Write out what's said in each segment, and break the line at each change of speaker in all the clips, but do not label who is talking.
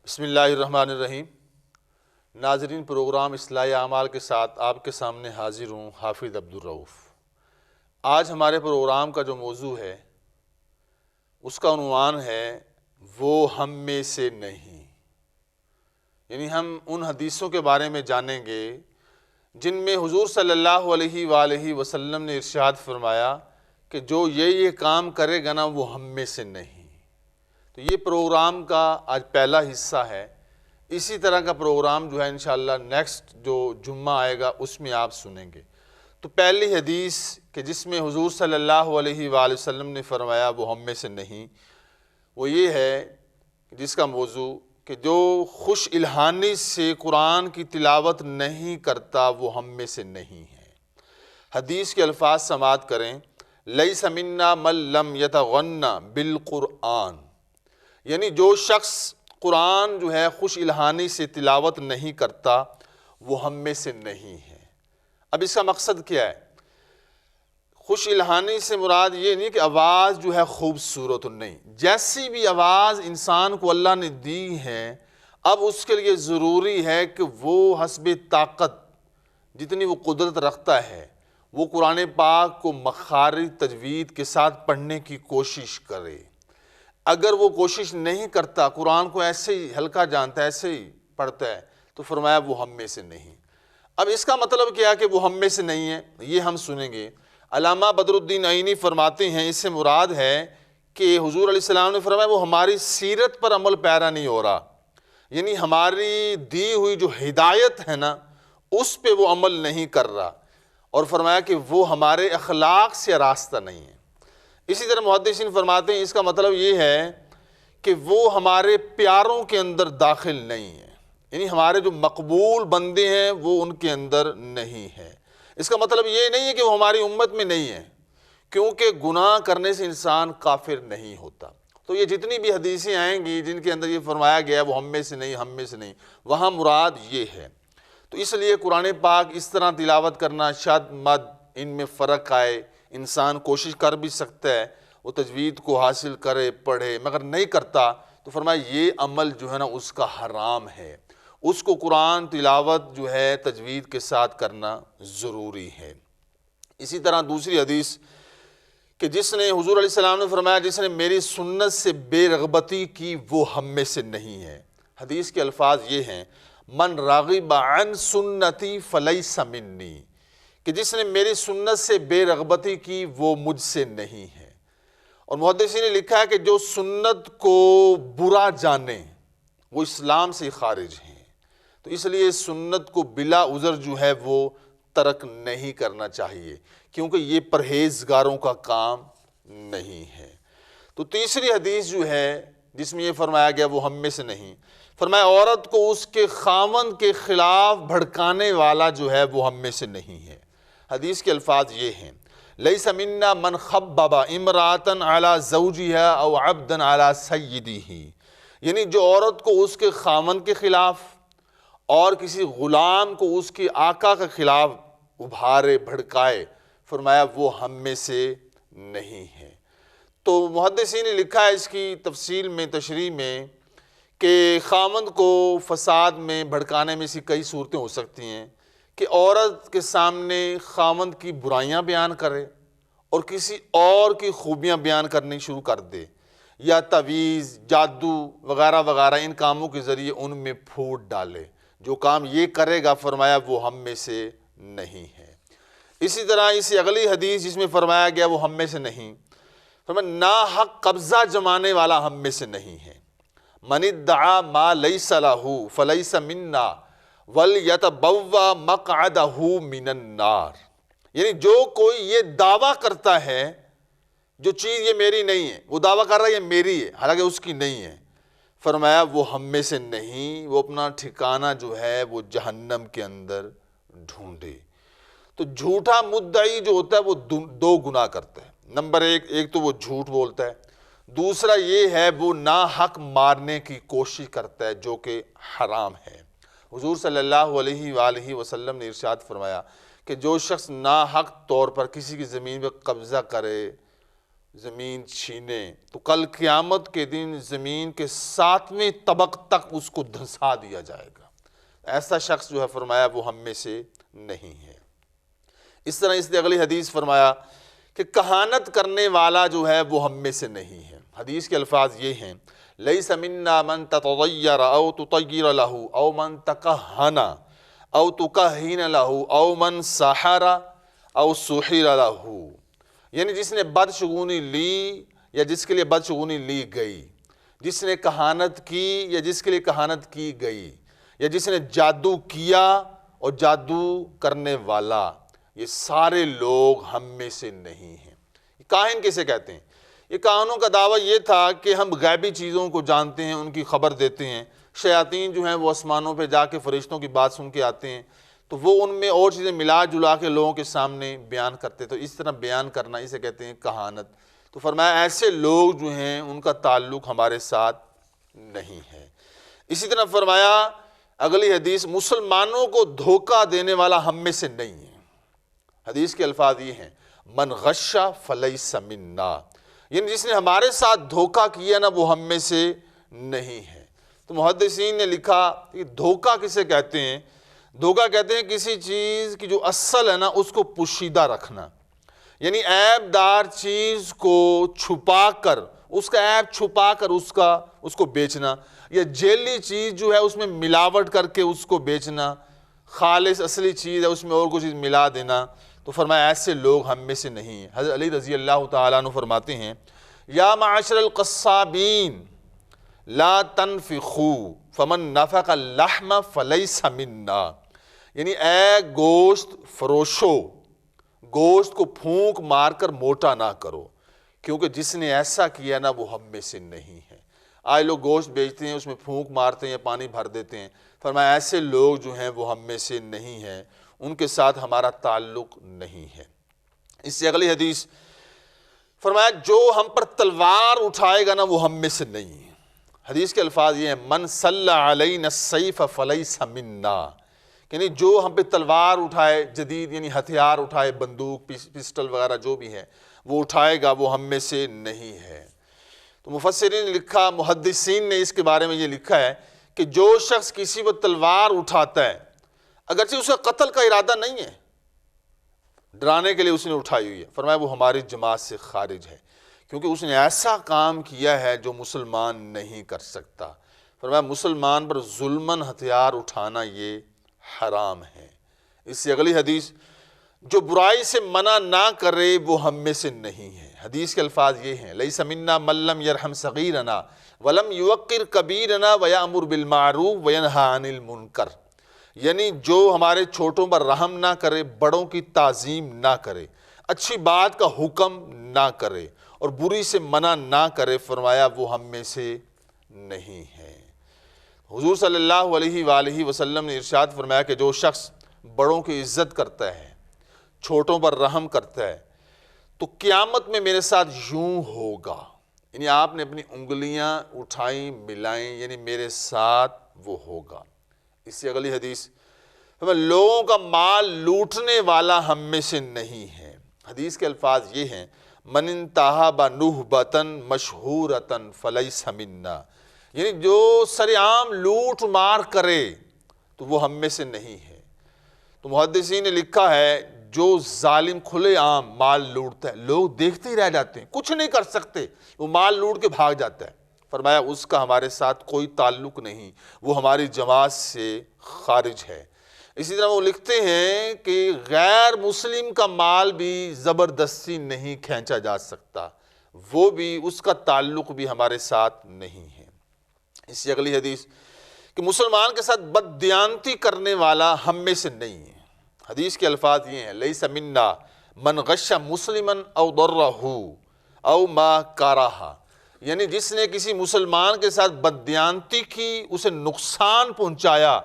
بسم اللہ الرحمن الرحیم۔ ناظرین، پروگرام اصلاح اعمال کے ساتھ آپ کے سامنے حاضر ہوں، حافظ عبدالرؤف۔ آج ہمارے پروگرام کا جو موضوع ہے اس کا عنوان ہے وہ ہم میں سے نہیں، یعنی ہم ان حدیثوں کے بارے میں جانیں گے جن میں حضور صلی اللہ علیہ وآلہ وسلم نے ارشاد فرمایا کہ جو یہ کام کرے گا نا وہ ہم میں سے نہیں۔ تو یہ پروگرام کا آج پہلا حصہ ہے۔ اسی طرح کا پروگرام جو ہے انشاءاللہ نیکسٹ جو جمعہ آئے گا اس میں آپ سنیں گے۔ تو پہلی حدیث کہ جس میں حضور صلی اللہ علیہ وآلہ وسلم نے فرمایا وہ ہم میں سے نہیں، وہ یہ ہے جس کا موضوع کہ جو خوش الحانی سے قرآن کی تلاوت نہیں کرتا وہ ہم میں سے نہیں ہے۔ حدیث کے الفاظ سماعت کریں، لیس منا من لم یتغنى بالقرآن، یعنی جو شخص قرآن جو ہے خوش الحانی سے تلاوت نہیں کرتا وہ ہم میں سے نہیں ہے۔ اب اس کا مقصد کیا ہے؟ خوش الحانی سے مراد یہ نہیں کہ آواز جو ہے خوبصورت نہیں، جیسی بھی آواز انسان کو اللہ نے دی ہے اب اس کے لیے ضروری ہے کہ وہ حسب طاقت جتنی وہ قدرت رکھتا ہے وہ قرآن پاک کو مخارج تجوید کے ساتھ پڑھنے کی کوشش کرے۔ اگر وہ کوشش نہیں کرتا، قرآن کو ایسے ہی ہلکا جانتا ہے، ایسے ہی پڑھتا ہے، تو فرمایا وہ ہم میں سے نہیں۔ اب اس کا مطلب کیا کہ وہ ہم میں سے نہیں ہے، یہ ہم سنیں گے۔ علامہ بدر الدین عینی فرماتے ہیں اس سے مراد ہے کہ حضور علیہ السلام نے فرمایا وہ ہماری سیرت پر عمل پیرا نہیں ہو رہا، یعنی ہماری دی ہوئی جو ہدایت ہے نا اس پہ وہ عمل نہیں کر رہا، اور فرمایا کہ وہ ہمارے اخلاق سے راستہ نہیں ہے۔ اسی طرح محدثین فرماتے ہیں اس کا مطلب یہ ہے کہ وہ ہمارے پیاروں کے اندر داخل نہیں ہے، یعنی ہمارے جو مقبول بندے ہیں وہ ان کے اندر نہیں ہے۔ اس کا مطلب یہ نہیں ہے کہ وہ ہماری امت میں نہیں ہے، کیونکہ گناہ کرنے سے انسان کافر نہیں ہوتا۔ تو یہ جتنی بھی حدیثیں آئیں گی جن کے اندر یہ فرمایا گیا وہ ہم میں سے نہیں، ہم میں سے نہیں، وہاں مراد یہ ہے۔ تو اس لیے قرآن پاک اس طرح تلاوت کرنا شاید مد ان میں فرق آئے، انسان کوشش کر بھی سکتا ہے وہ تجوید کو حاصل کرے پڑھے، مگر نہیں کرتا تو فرمایا یہ عمل جو ہے نا اس کا حرام ہے، اس کو قرآن تلاوت جو ہے تجوید کے ساتھ کرنا ضروری ہے۔ اسی طرح دوسری حدیث کہ جس نے حضور علیہ السلام نے فرمایا جس نے میری سنت سے بے رغبتی کی وہ ہم میں سے نہیں ہے۔ حدیث کے الفاظ یہ ہیں، من راغب عن سنتی فلیس منی، کہ جس نے میری سنت سے بے رغبتی کی وہ مجھ سے نہیں ہے۔ اور محدثین نے لکھا ہے کہ جو سنت کو برا جانے وہ اسلام سے خارج ہیں، تو اس لیے سنت کو بلا عذر جو ہے وہ ترک نہیں کرنا چاہیے، کیونکہ یہ پرہیزگاروں کا کام نہیں ہے۔ تو تیسری حدیث جو ہے جس میں یہ فرمایا گیا وہ ہم میں سے نہیں، فرمایا عورت کو اس کے خاوند کے خلاف بھڑکانے والا جو ہے وہ ہم میں سے نہیں ہے۔ حدیث کے الفاظ یہ ہیں، لیس منا من خبب امراتا علی زوجها او عبدا علی سیدہ، یعنی جو عورت کو اس کے خاوند کے خلاف اور کسی غلام کو اس کے آقا کے خلاف ابھارے بھڑکائے، فرمایا وہ ہم میں سے نہیں ہے۔ تو محدثین نے لکھا ہے اس کی تفصیل میں تشریح میں کہ خاوند کو فساد میں بھڑکانے میں سے کئی صورتیں ہو سکتی ہیں کہ عورت کے سامنے خاوند کی برائیاں بیان کرے اور کسی اور کی خوبیاں بیان کرنی شروع کر دے، یا تعویذ، جادو وغیرہ وغیرہ ان کاموں کے ذریعے ان میں پھوٹ ڈالے۔ جو کام یہ کرے گا فرمایا وہ ہم میں سے نہیں ہے۔ اسی طرح اسی اگلی حدیث جس میں فرمایا گیا وہ ہم میں سے نہیں، فرمایا ناحق قبضہ جمانے والا ہم میں سے نہیں ہے۔ من ادعا ما لیس لہ فلیس منا وَلْيَتَبَوَّ مَقْعَدَهُ مِنَ النَّارِ، یعنی جو کوئی یہ دعویٰ کرتا ہے جو چیز یہ میری نہیں ہے، وہ دعویٰ کر رہا ہے یہ میری ہے حالانکہ اس کی نہیں ہے، فرمایا وہ ہم میں سے نہیں، وہ اپنا ٹھکانہ جو ہے وہ جہنم کے اندر ڈھونڈے۔ تو جھوٹا مدعی جو ہوتا ہے وہ دو گناہ کرتا ہے۔ نمبر ایک تو وہ جھوٹ بولتا ہے، دوسرا یہ ہے وہ ناحق مارنے کی کوشش کرتا ہے جو کہ حرام ہے۔ حضور صلی اللہ علیہ وآلہ وسلم نے ارشاد فرمایا کہ جو شخص ناحق طور پر کسی کی زمین پہ قبضہ کرے، زمین چھینے تو کل قیامت کے دن زمین کے 7ویں طبق تک اس کو دھنسا دیا جائے گا۔ ایسا شخص جو ہے فرمایا وہ ہم میں سے نہیں ہے۔ اس طرح اس نے اگلی حدیث فرمایا کہ کہانت کرنے والا جو ہے وہ ہم میں سے نہیں ہے۔ حدیث کے الفاظ یہ ہیں، لیس منا من تطیر او تطیر له او من تکہن او تکہن له او من سحر او سحر له، یعنی جس نے بدشگونی لی یا جس کے لیے بدشگونی لی گئی، جس نے کہانت کی یا جس کے لیے کہانت کی گئی، یا جس نے جادو کیا اور جادو کرنے والا، یہ سارے لوگ ہم میں سے نہیں ہیں۔ کاہن کسے کہتے ہیں؟ یہ کاہنوں کا دعویٰ یہ تھا کہ ہم غیبی چیزوں کو جانتے ہیں، ان کی خبر دیتے ہیں۔ شیاطین جو ہیں وہ آسمانوں پہ جا کے فرشتوں کی بات سن کے آتے ہیں، تو وہ ان میں اور چیزیں ملا جلا کے لوگوں کے سامنے بیان کرتے، تو اس طرح بیان کرنا اسے کہتے ہیں کہانت۔ تو فرمایا ایسے لوگ جو ہیں ان کا تعلق ہمارے ساتھ نہیں ہے۔ اسی طرح فرمایا اگلی حدیث، مسلمانوں کو دھوکہ دینے والا ہم میں سے نہیں ہے۔ حدیث کے الفاظ یہ ہیں، من غش فلیس منا، یعنی جس نے ہمارے ساتھ دھوکہ کیا نا وہ ہم میں سے نہیں ہے۔ تو محدثین نے لکھا کہ دھوکہ کسے کہتے ہیں؟ دھوکہ کہتے ہیں کسی چیز کی جو اصل ہے نا اس کو پوشیدہ رکھنا، یعنی عیب دار چیز کو چھپا کر، اس کا عیب چھپا کر اس کو بیچنا، یا جیلی چیز جو ہے اس میں ملاوٹ کر کے اس کو بیچنا، خالص اصلی چیز ہے اس میں اور کوئی چیز ملا دینا۔ تو فرمایا ایسے لوگ ہم میں سے نہیں ہیں۔ حضرت علی رضی اللہ تعالیٰ عنہ فرماتے ہیں، یا معاشر القصابین لا تنفخوا فمن نفخ اللحم فلیس منا، یعنی اے گوشت فروشو، گوشت کو پھونک مار کر موٹا نہ کرو، کیونکہ جس نے ایسا کیا نا وہ ہم میں سے نہیں ہے۔ آج لوگ گوشت بیچتے ہیں، اس میں پھونک مارتے ہیں یا پانی بھر دیتے ہیں۔ فرمایا ایسے لوگ جو ہیں وہ ہم میں سے نہیں ہیں، ان کے ساتھ ہمارا تعلق نہیں ہے۔ اس سے اگلی حدیث فرمایا جو ہم پر تلوار اٹھائے گا نا وہ ہم میں سے نہیں ہے۔ حدیث کے الفاظ یہ ہیں، من صلی علینا السیف فلیس منا، یعنی جو ہم پہ تلوار اٹھائے، جدید یعنی ہتھیار اٹھائے، بندوق، پسٹل وغیرہ جو بھی ہے وہ اٹھائے گا وہ ہم میں سے نہیں ہے۔ تو مفسرین نے لکھا، محدثین نے اس کے بارے میں یہ لکھا ہے کہ جو شخص کسی پر تلوار اٹھاتا ہے، اگرچہ اس کا قتل کا ارادہ نہیں ہے، ڈرانے کے لیے اس نے اٹھائی ہوئی ہے، فرمایا وہ ہماری جماعت سے خارج ہے، کیونکہ اس نے ایسا کام کیا ہے جو مسلمان نہیں کر سکتا۔ فرمایا مسلمان پر ظلماً ہتھیار اٹھانا یہ حرام ہے۔ اس سے اگلی حدیث، جو برائی سے منع نہ کرے وہ ہم میں سے نہیں ہے۔ حدیث کے الفاظ یہ ہیں، لیس منا من لم یرحم صغیرنا ولم یوقر کبیرنا ویأمر بالمعروف وینہی عن المنکر، یعنی جو ہمارے چھوٹوں پر رحم نہ کرے، بڑوں کی تعظیم نہ کرے، اچھی بات کا حکم نہ کرے اور بری سے منع نہ کرے، فرمایا وہ ہم میں سے نہیں ہے۔ حضور صلی اللہ علیہ وآلہ وسلم نے ارشاد فرمایا کہ جو شخص بڑوں کی عزت کرتا ہے، چھوٹوں پر رحم کرتا ہے، تو قیامت میں میرے ساتھ یوں ہوگا، یعنی آپ نے اپنی انگلیاں اٹھائیں ملائیں، یعنی میرے ساتھ وہ ہوگا۔ اس سے اگلی حدیث، لوگوں کا مال لوٹنے والا ہم میں سے نہیں ہے۔ حدیث کے الفاظ یہ ہیں، من انتہب نہبتن مشہورتن فلیس منا، یعنی جو سر عام لوٹ مار کرے تو وہ ہم میں سے نہیں ہے۔ تو محدثین نے لکھا ہے، جو ظالم کھلے عام مال لوٹتا ہے، لوگ دیکھتے ہی رہ جاتے ہیں، کچھ نہیں کر سکتے، وہ مال لوٹ کے بھاگ جاتا ہے، فرمایا اس کا ہمارے ساتھ کوئی تعلق نہیں، وہ ہماری جماعت سے خارج ہے۔ اسی طرح وہ لکھتے ہیں کہ غیر مسلم کا مال بھی زبردستی نہیں کھینچا جا سکتا، وہ بھی، اس کا تعلق بھی ہمارے ساتھ نہیں ہے۔ اس سے اگلی حدیث کہ مسلمان کے ساتھ بددیانتی کرنے والا ہم میں سے نہیں ہے۔ حدیث کے الفاظ یہ ہیں، لیس منا من غش مسلما او ضرہ او ما کارہا، یعنی جس نے کسی مسلمان کے ساتھ بددیانتی کی، اسے نقصان پہنچایا،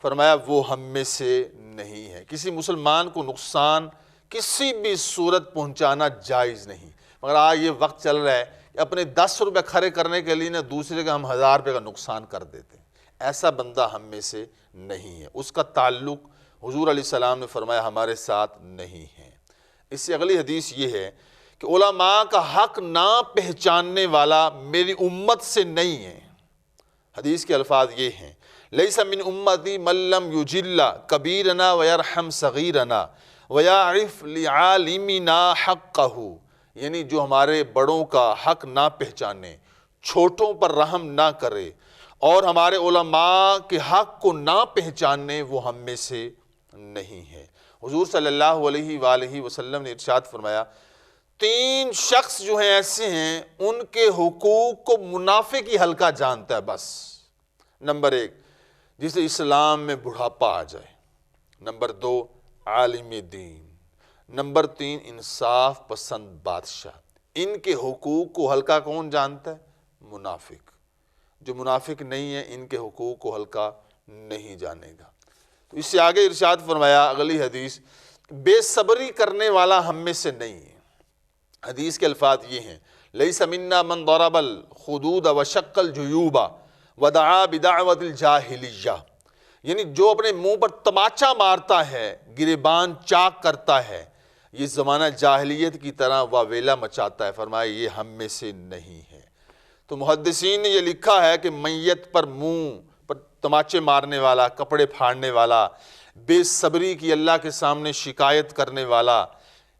فرمایا وہ ہم میں سے نہیں ہے۔ کسی مسلمان کو نقصان کسی بھی صورت پہنچانا جائز نہیں، مگر آج یہ وقت چل رہا ہے کہ اپنے 10 روپے کھڑے کرنے کے لیے نا دوسرے کا ہم 1000 روپے کا نقصان کر دیتے ہیں۔ ایسا بندہ ہم میں سے نہیں ہے، اس کا تعلق حضور علیہ السلام نے فرمایا ہمارے ساتھ نہیں ہے۔ اس سے اگلی حدیث یہ ہے کہ علماء کا حق نہ پہچاننے والا میری امت سے نہیں ہے۔ حدیث کے الفاظ یہ ہیں، لیس من امتی من لم یجل کبیرنا ویرحم صغیرنا ویعرف لعالمنا حقہ، یعنی جو ہمارے بڑوں کا حق نہ پہچانے، چھوٹوں پر رحم نہ کرے اور ہمارے علماء کے حق کو نہ پہچانے، وہ ہم میں سے نہیں ہے۔ حضور صلی اللہ علیہ وآلہ وسلم نے ارشاد فرمایا، 3 شخص جو ہیں ایسے ہیں ان کے حقوق کو منافق ہی ہلکا جانتا ہے بس۔ نمبر 1، جسے اسلام میں بڑھاپا آ جائے۔ نمبر 2، عالم دین۔ نمبر 3، انصاف پسند بادشاہ۔ ان کے حقوق کو ہلکا کون جانتا ہے؟ منافق۔ جو منافق نہیں ہے ان کے حقوق کو ہلکا نہیں جانے گا۔ تو اس سے آگے ارشاد فرمایا اگلی حدیث، بے صبری کرنے والا ہم میں سے نہیں ہے۔ حدیث کے الفاظ یہ ہیں، لیس منا من ضرب الخدود وشق الجیوب ودعا بدعوت الجاہلیہ، یعنی جو اپنے منہ پر تماچا مارتا ہے، گریبان چاک کرتا ہے، یہ زمانہ جاہلیت کی طرح واویلا مچاتا ہے، فرمایا یہ ہم میں سے نہیں ہے۔ تو محدثین نے یہ لکھا ہے کہ میت پر منہ پر تماچے مارنے والا، کپڑے پھاڑنے والا، بے صبری کی اللہ کے سامنے شکایت کرنے والا،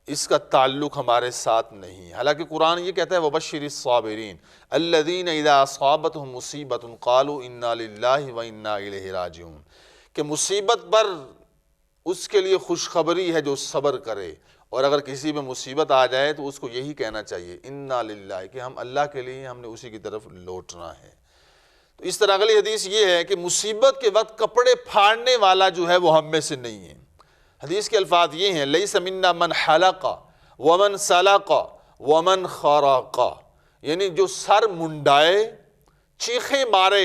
اس کا تعلق ہمارے ساتھ نہیں ہے۔ حالانکہ قرآن یہ کہتا ہے وَبَشِّرِ الصَّابِرِينَ الَّذِينَ إِذَا أَصَابَتْهُمْ مُصِيبَةٌ قَالُوا إِنَّا لِلَّهِ وَإِنَّا إِلَيْهِ رَاجِعُونَ، کہ مصیبت پر اس کے لیے خوشخبری ہے جو صبر کرے، اور اگر کسی میں مصیبت آ جائے تو اس کو یہی کہنا چاہیے اِنَّا لِلَّهِ، کہ ہم اللہ کے لیے، ہم نے اسی کی طرف لوٹنا ہے۔ تو اس طرح اگلی حدیث یہ ہے کہ مصیبت کے وقت کپڑے پھاڑنے والا جو ہے وہ ہم میں سے نہیں ہے۔ حدیث کے الفاظ یہ ہیں، لیس منا من حلق ومن سلق ومن خرق، یعنی جو سر منڈائے، چیخیں مارے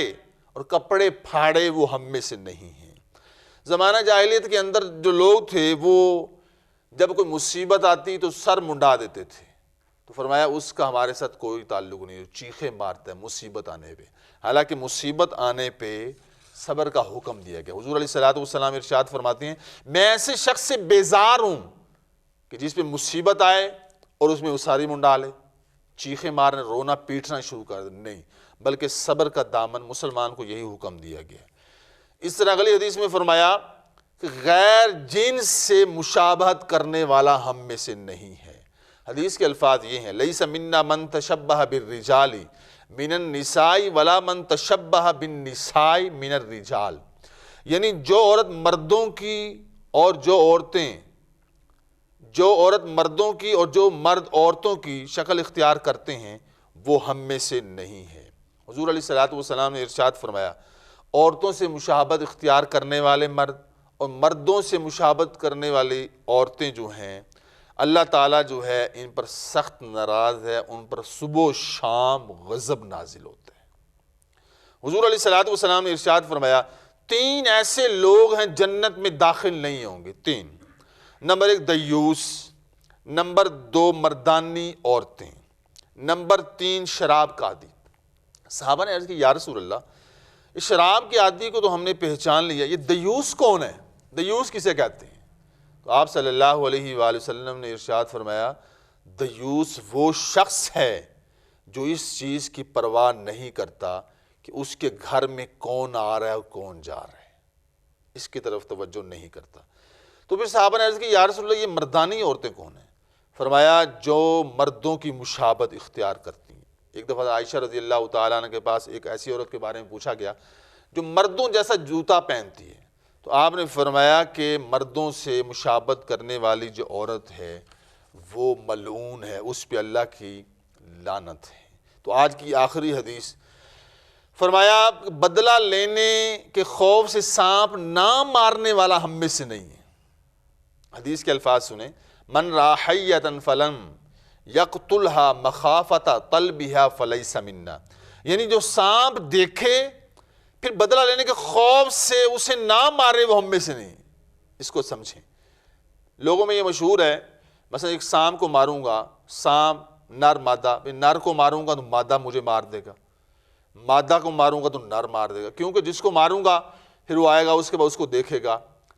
اور کپڑے پھاڑے، وہ ہم میں سے نہیں ہیں۔ زمانہ جاہلیت کے اندر جو لوگ تھے وہ جب کوئی مصیبت آتی تو سر منڈا دیتے تھے، تو فرمایا اس کا ہمارے ساتھ کوئی تعلق نہیں، جو چیخیں مارتا ہے مصیبت آنے پہ۔ حالانکہ مصیبت آنے پہ صبر کا حکم دیا گیا۔ حضور علیہ الصلوۃ ارشاد فرماتے ہیں، میں ایسے شخص سے بیزار ہوں کہ جس پہ مصیبت آئے اور اس میں اساری منڈا لے، چیخیں مارنے، رونا پیٹنا شروع کر دے، نہیں، بلکہ صبر کا دامن، مسلمان کو یہی حکم دیا گیا۔ اس طرح اگلی حدیث میں فرمایا کہ غیر جنس سے مشابہت کرنے والا ہم میں سے نہیں ہے۔ حدیث کے الفاظ یہ ہیں، لیس منا من تشبہ بالرجال من النساء ولا من تشبہ بالنساء من الرجال، یعنی جو عورت مردوں کی اور جو عورت مردوں کی اور جو مرد عورتوں کی شکل اختیار کرتے ہیں وہ ہم میں سے نہیں ہے۔ حضور علیہ الصلوۃ نے ارشاد فرمایا، عورتوں سے مشابہت اختیار کرنے والے مرد اور مردوں سے مشابہت کرنے والی عورتیں جو ہیں، اللہ تعالیٰ جو ہے ان پر سخت ناراض ہے، ان پر صبح و شام غضب نازل ہوتا ہے۔ حضور علیہ الصلوۃ نے ارشاد فرمایا، 3 ایسے لوگ ہیں جنت میں داخل نہیں ہوں گے۔ 3، نمبر 1 دیوس، نمبر 2 مردانی عورتیں، نمبر 3 شراب کا عادی۔ صحابہ نے عرض کی، یا رسول اللہ، اس شراب کے عادی کو تو ہم نے پہچان لیا، یہ دیوس کون ہے؟ دیوس کسے کہتے ہیں؟ تو آپ صلی اللہ علیہ وآلہ وسلم نے ارشاد فرمایا، دیوس وہ شخص ہے جو اس چیز کی پرواہ نہیں کرتا کہ اس کے گھر میں کون آ رہا ہے اور کون جا رہا ہے، اس کی طرف توجہ نہیں کرتا۔ تو پھر صحابہ نے عرض کی، یا رسول اللہ، یہ مردانی عورتیں کون ہیں؟ فرمایا، جو مردوں کی مشابہت اختیار کرتی ہیں۔ ایک دفعہ عائشہ رضی اللہ تعالیٰ عنہ کے پاس ایک ایسی عورت کے بارے میں پوچھا گیا جو مردوں جیسا جوتا پہنتی ہے، تو آپ نے فرمایا کہ مردوں سے مشابہت کرنے والی جو عورت ہے وہ ملعون ہے، اس پہ اللہ کی لعنت ہے۔ تو آج کی آخری حدیث، فرمایا بدلہ لینے کے خوف سے سانپ نہ مارنے والا ہم میں سے نہیں ہے۔ حدیث کے الفاظ سنیں، من رأى حیۃ فلم یقتلھا مخافۃ طلبھا فلیس منا، یعنی جو سانپ دیکھے پھر بدلہ لینے کے خوف سے اسے نہ مارے وہ ہم میں سے نہیں۔ اس کو سمجھیں، لوگوں میں یہ مشہور ہے، مثلا ایک سانپ کو ماروں گا، سانپ نر مادہ، نر کو ماروں گا تو مادہ مجھے مار دے گا، مادہ کو ماروں گا تو نر مار دے گا، کیونکہ جس کو ماروں گا پھر وہ آئے گا اس کے بعد اس کو دیکھے گا۔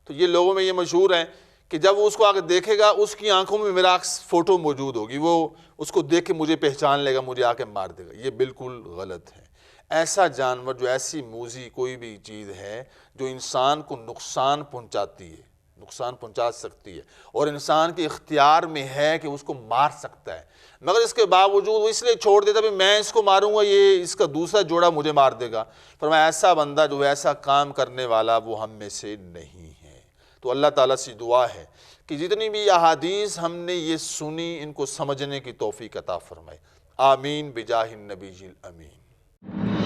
تو یہ لوگوں میں یہ مشہور ہے کہ جب وہ اس کو آگے دیکھے گا اس کی آنکھوں میں میرا فوٹو موجود ہوگی، وہ اس کو دیکھ کے مجھے پہچان لے گا، مجھے آ کے مار دے گا۔ یہ بالکل غلط ہے۔ ایسا جانور، جو ایسی موذی کوئی بھی چیز ہے جو انسان کو نقصان پہنچاتی ہے، نقصان پہنچا سکتی ہے اور انسان کے اختیار میں ہے کہ اس کو مار سکتا ہے، مگر اس کے باوجود وہ اس لیے چھوڑ دیتا ہے میں اس کو ماروں گا، یہ اس کا دوسرا جوڑا مجھے مار دے گا، فرمایا ایسا بندہ جو ایسا کام کرنے والا وہ ہم میں سے نہیں ہے۔ تو اللہ تعالیٰ سے دعا ہے کہ جتنی بھی احادیث ہم نے یہ سنی ان کو سمجھنے کی توفیق عطا فرمائے۔ آمین بجاہ النبی الامین۔